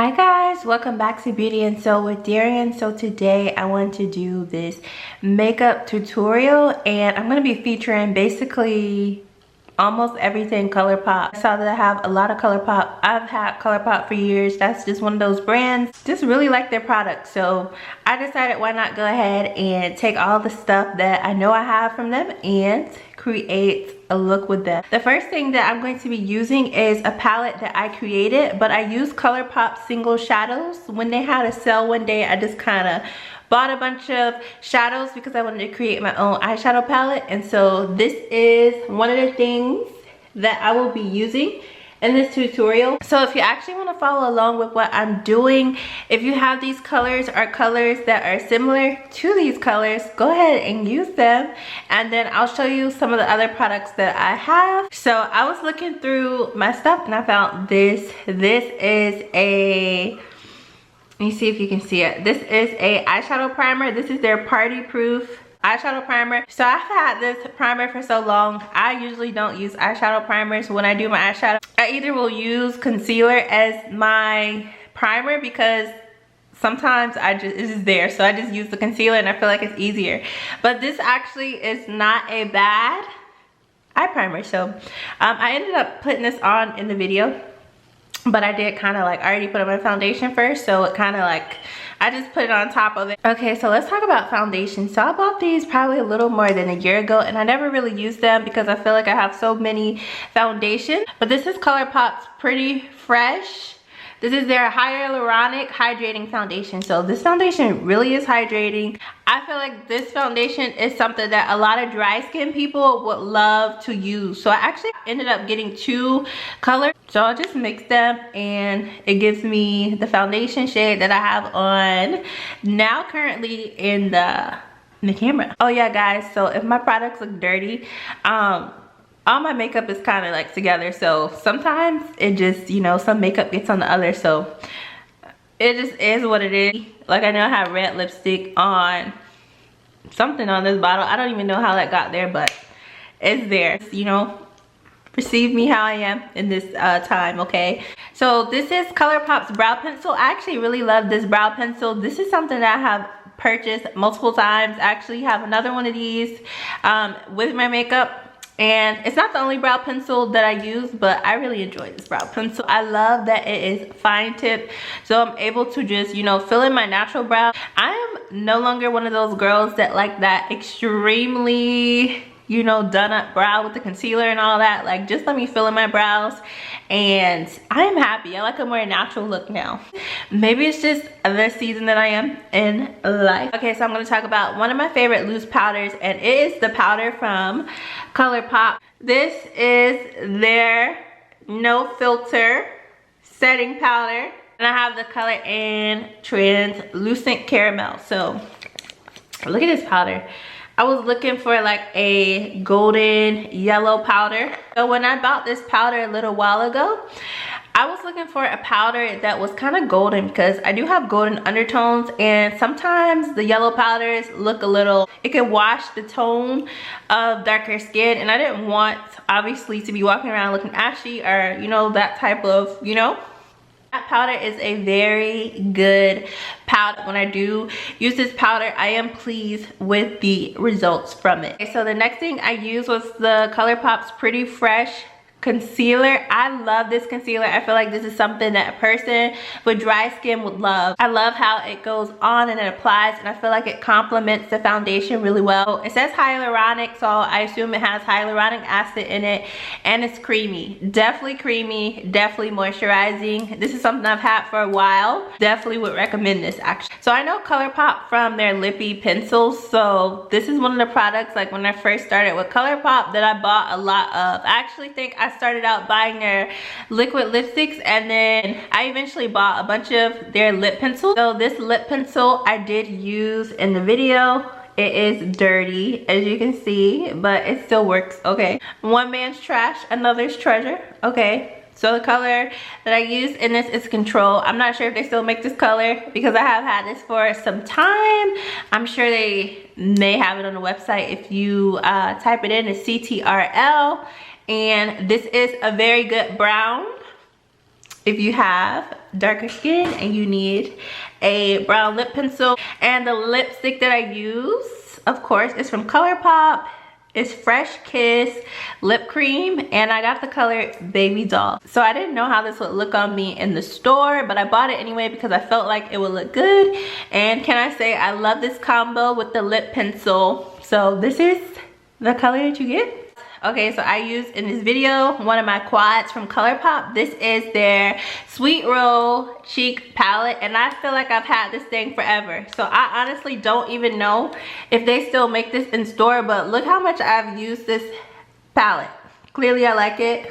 Hi guys, welcome back to Beauty and Soul with Darian. So today I want to do this makeup tutorial and I'm going to be featuring basically almost everything Colourpop. I saw that I have a lot of Colourpop. I've had Colourpop for years. That's just one of those brands. Just really like their products. So I decided why not go ahead and take all the stuff that I know I have from them and create a look with them. The first thing that I'm going to be using is a palette that I created, but I used Colourpop single shadows. When they had a sale one day, I just kind of bought a bunch of shadows because I wanted to create my own eyeshadow palette. And so this is one of the things that I will be using in this tutorial. So if you actually want to follow along with what I'm doing, if you have these colors or colors that are similar to these colors, go ahead and use them, and then I'll show you some of the other products that I have. So I was looking through my stuff and I found this. This is a, let me see if you can see it. This is a eyeshadow primer. This is their party proof eyeshadow primer. So I've had this primer for so long. I usually don't use eyeshadow primers when I do my eyeshadow. I either will use concealer as my primer because sometimes it's just there, so I just use the concealer and I feel like it's easier. But this actually is not a bad eye primer. So I ended up putting this on in the video, but I did kind of like already put on my foundation first, so it kind of like I just put it on top of it. Okay, so let's talk about foundation. So I bought these probably a little more than a year ago and I never really used them because I feel like I have so many foundations. But this is Colourpop's Pretty Fresh. This is their hyaluronic hydrating foundation. So this foundation really is hydrating. I feel like this foundation is something that a lot of dry skin people would love to use. So I actually ended up getting two colors. So I'll just mix them and it gives me the foundation shade that I have on now currently in the camera. Oh yeah guys, so if my products look dirty, all my makeup is kind of like together, so sometimes it just, you know, some makeup gets on the other, so it just is what it is. Like I know I have red lipstick on something on this bottle. I don't even know how that got there, but it's there. You know, receive me how I am in this time, okay? So this is Colourpop's brow pencil. I actually really love this brow pencil. This is something that I have purchased multiple times. I actually have another one of these with my makeup. And it's not the only brow pencil that I use, but I really enjoy this brow pencil. I love that it is fine tip, so I'm able to just, you know, fill in my natural brow. I am no longer one of those girls that like that extremely, you know, done up brow with the concealer and all that. Like, just let me fill in my brows and I am happy. I like a more natural look now. Maybe it's just the season that I am in life. Okay, so I'm going to talk about one of my favorite loose powders, and it is the powder from Colourpop. This is their no filter setting powder, and I have the color in translucent caramel. So look at this powder. I was looking for like a golden yellow powder. So when I bought this powder a little while ago, I was looking for a powder that was kind of golden because I do have golden undertones, and sometimes the yellow powders look a little, it can wash the tone of darker skin, and I didn't want obviously to be walking around looking ashy or, you know, that type of, you know. That powder is a very good powder. When I do use this powder, I am pleased with the results from it. Okay, so the next thing I used was the Colourpop's Pretty Fresh concealer. I love this concealer. I feel like this is something that a person with dry skin would love. I love how it goes on and it applies, and I feel like it complements the foundation really well. It says hyaluronic, so I assume it has hyaluronic acid in it, and it's creamy. Definitely creamy, definitely moisturizing. This is something I've had for a while. Definitely would recommend this actually. So I know Colourpop from their lippy pencils, so this is one of the products, like when I first started with Colourpop, that I bought a lot of. I actually think I started out buying their liquid lipsticks, and then I eventually bought a bunch of their lip pencils. So this lip pencil I did use in the video. It is dirty, as you can see, but it still works, okay? One man's trash, another's treasure, okay? So the color that I used in this is Control. I'm not sure if they still make this color because I have had this for some time. I'm sure they may have it on the website. If you type it in, it's CTRL. And this is a very good brown. if you have darker skin and you need a brown lip pencil. And the lipstick that I use, of course, is from Colourpop. It's Fresh Kiss lip cream, and I got the color Baby Doll. So I didn't know how this would look on me in the store, but I bought it anyway because I felt like it would look good. And can I say, I love this combo with the lip pencil. So this is the color that you get. Okay, so I used in this video one of my quads from Colourpop. This is their Sweet Roll Cheek palette, and I feel like I've had this thing forever. So I honestly don't even know if they still make this in store, but look how much I've used this palette. Clearly I like it.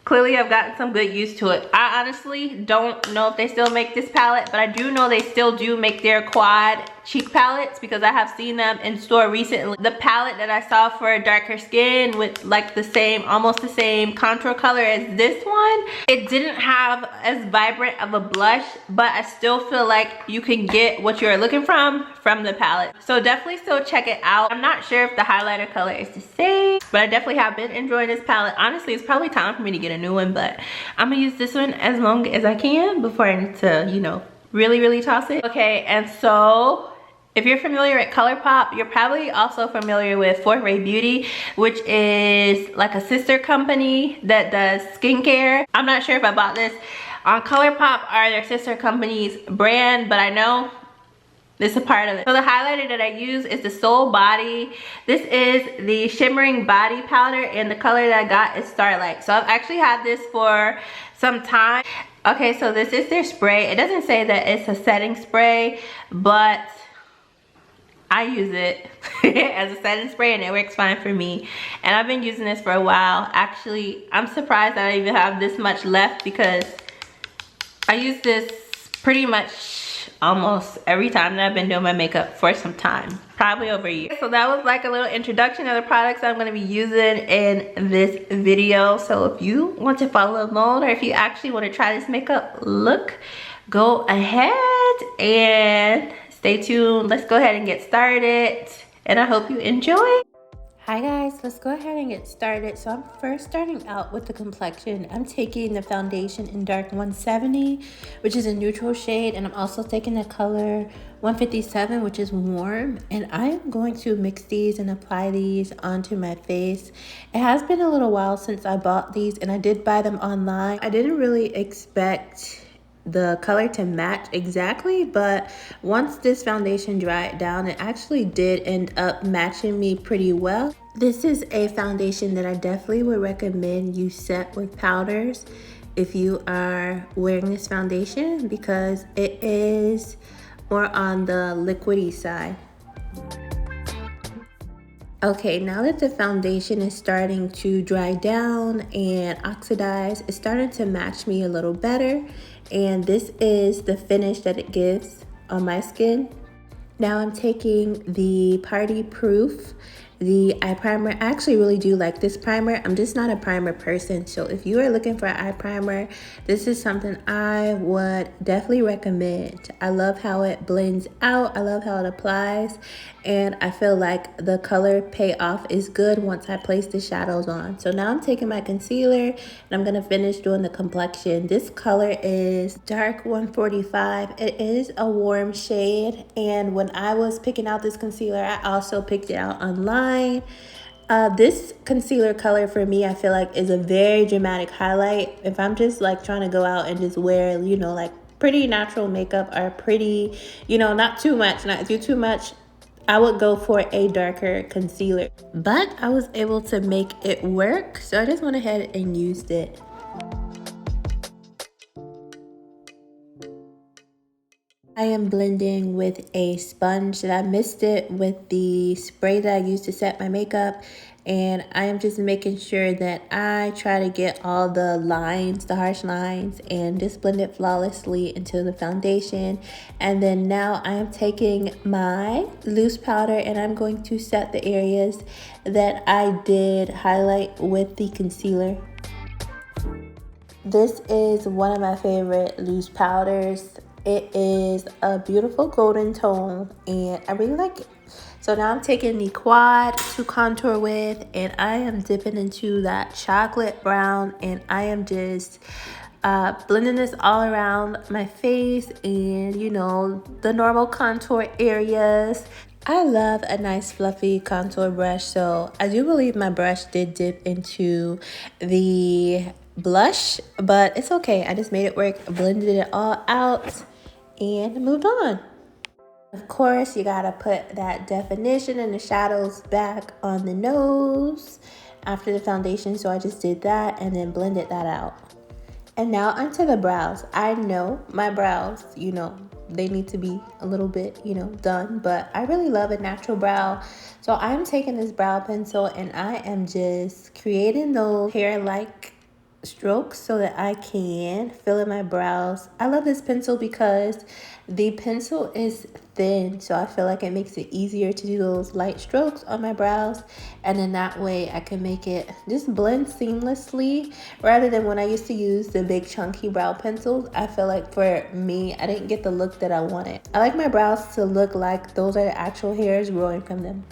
Clearly I've gotten some good use to it. I honestly don't know if they still make this palette, but I do know they still do make their quad cheek palettes because I have seen them in store recently. The palette that I saw for darker skin with like the same, almost the same contour color as this one, it didn't have as vibrant of a blush, but I still feel like you can get what you're looking from the palette. So definitely still check it out. I'm not sure if the highlighter color is the same, but I definitely have been enjoying this palette. Honestly, it's probably time for me to get a new one, but I'm gonna use this one as long as I can before I need to, you know, really toss it. Okay, and so if you're familiar with Colourpop, you're probably also familiar with Fourth Ray Beauty, which is like a sister company that does skincare. I'm not sure if I bought this on Colourpop or their sister company's brand, but I know this is a part of it. So the highlighter that I use is the Soul Body. This is the Shimmering Body Powder, and the color that I got is Starlight. So I've actually had this for some time. Okay, so this is their spray. It doesn't say that it's a setting spray, but I use it as a setting spray and it works fine for me. And I've been using this for a while. Actually, I'm surprised that I even have this much left because I use this pretty much almost every time that I've been doing my makeup for some time, probably over a year. So that was like a little introduction of the products I'm going to be using in this video. So if you want to follow along, or if you actually want to try this makeup look, go ahead and stay tuned. Let's go ahead and get started, and I hope you enjoy. Hi guys, let's go ahead and get started. So I'm first starting out with the complexion. I'm taking the foundation in Dark 170, which is a neutral shade, and I'm also taking the color 157, which is warm, and I'm going to mix these and apply these onto my face. It has been a little while since I bought these, and I did buy them online. I didn't really expect the color to match exactly, but once this foundation dried down, it actually did end up matching me pretty well. This is a foundation that I definitely would recommend you set with powders if you are wearing this foundation, because it is more on the liquidy side. Okay, now that the foundation is starting to dry down and oxidize, it's starting to match me a little better, and this is the finish that it gives on my skin. Now I'm taking the Party Proof, the eye primer. I actually really do like this primer. I'm just not a primer person, so if you are looking for an eye primer, this is something I would definitely recommend. I love how it blends out, I love how it applies, and I feel like the color payoff is good once I place the shadows on. So now I'm taking my concealer and I'm gonna finish doing the complexion. This color is Dark 145. It is a warm shade, and when I was picking out this concealer, I also picked it out online. This concealer color for me, I feel like, is a very dramatic highlight. If I'm just like trying to go out and just wear, you know, like pretty natural makeup, or pretty, you know, not too much, not do too much, I would go for a darker concealer. But I was able to make it work, so I just went ahead and used it. I am blending with a sponge that I mixed it with the spray that I used to set my makeup, and I am just making sure that I try to get all the lines, the harsh lines, and just blend it flawlessly into the foundation. And then now I am taking my loose powder and I'm going to set the areas that I did highlight with the concealer. This is one of my favorite loose powders. It is a beautiful golden tone and I really like it. So now I'm taking the quad to contour with, and I am dipping into that chocolate brown, and I am just blending this all around my face and, you know, the normal contour areas. I love a nice fluffy contour brush, so I do believe my brush did dip into the blush, but it's okay. I just made it work, blended it all out, and moved on. Of course, you gotta put that definition and the shadows back on the nose after the foundation, so I just did that and then blended that out. And now onto the brows. I know my brows, you know, they need to be a little bit, you know, done, but I really love a natural brow. So I'm taking this brow pencil and I am just creating those hair-like strokes so that I can fill in my brows. I love this pencil because the pencil is thin, so I feel like it makes it easier to do those light strokes on my brows, and then that way I can make it just blend seamlessly rather than when I used to use the big chunky brow pencils. I feel like for me, I didn't get the look that I wanted. I like my brows to look like those are the actual hairs growing from them.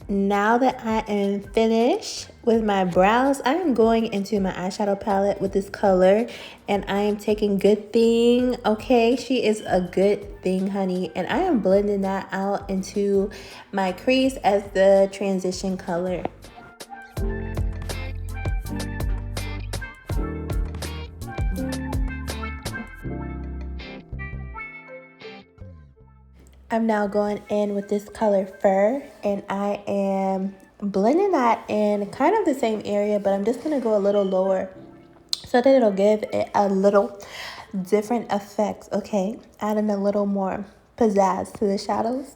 Now that I am finished with my brows, I am going into my eyeshadow palette with this color, and I am taking Good Thing. Okay, she is a good thing, honey, and I am blending that out into my crease as the transition color. I'm now going in with this color Fur, and I am blending that in kind of the same area, but I'm just going to go a little lower so that it'll give it a little different effect, okay? Adding a little more pizzazz to the shadows.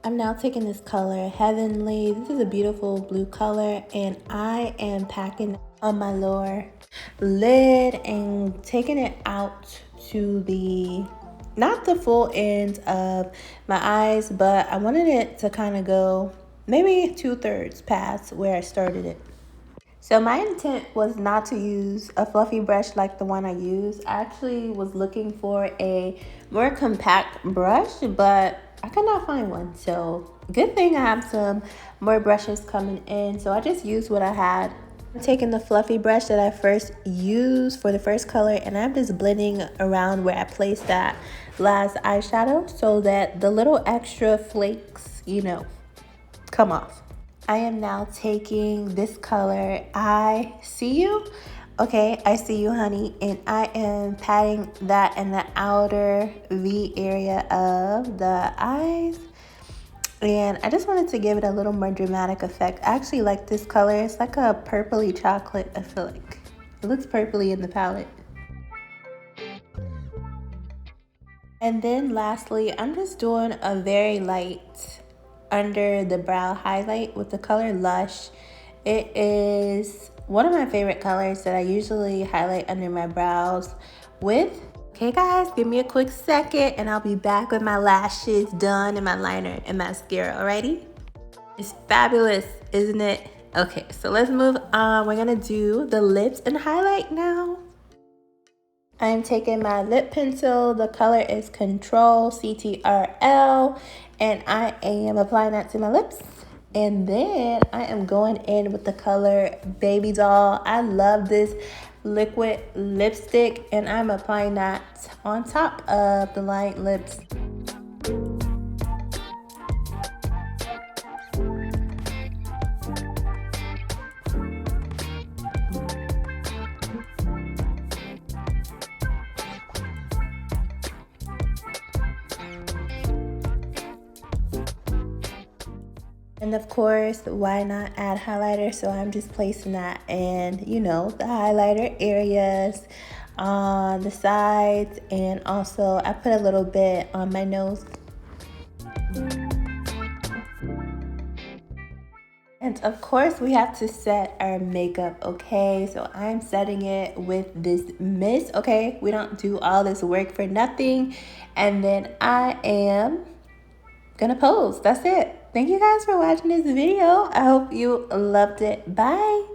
I'm now taking this color Heavenly. This is a beautiful blue color, and I am packing on my lower lid and taking it out to the, not the full end of my eyes, but I wanted it to kind of go maybe 2/3 past where I started it. So my intent was not to use a fluffy brush like the one I used. I actually was looking for a more compact brush, but I could not find one. So good thing I have some more brushes coming in. So I just used what I had. I'm taking the fluffy brush that I first used for the first color, and I'm just blending around where I placed that last eyeshadow so that the little extra flakes, you know, come off. I am now taking this color I See You. Okay, I see you, honey, and I am patting that in the outer V area of the eyes. And I just wanted to give it a little more dramatic effect. I actually like this color. It's like a purpley chocolate, I feel like. It looks purpley in the palette. And then lastly, I'm just doing a very light under the brow highlight with the color Lush. It is one of my favorite colors that I usually highlight under my brows with. Okay guys, give me a quick second and I'll be back with my lashes done and my liner and mascara, alrighty? It's fabulous, isn't it? Okay, so let's move on. We're gonna do the lips and highlight now. I'm taking my lip pencil. The color is Control CTRL, and I am applying that to my lips. And then I am going in with the color Baby Doll. I love this liquid lipstick, and I'm applying that on top of the lined lips. And of course, why not add highlighter? So I'm just placing that in, you know, the highlighter areas on the sides, and also I put a little bit on my nose. And of course, we have to set our makeup, okay? So I'm setting it with this mist, okay? We don't do all this work for nothing. And then I am gonna pose, that's it. thank you guys for watching this video. I hope you loved it. Bye.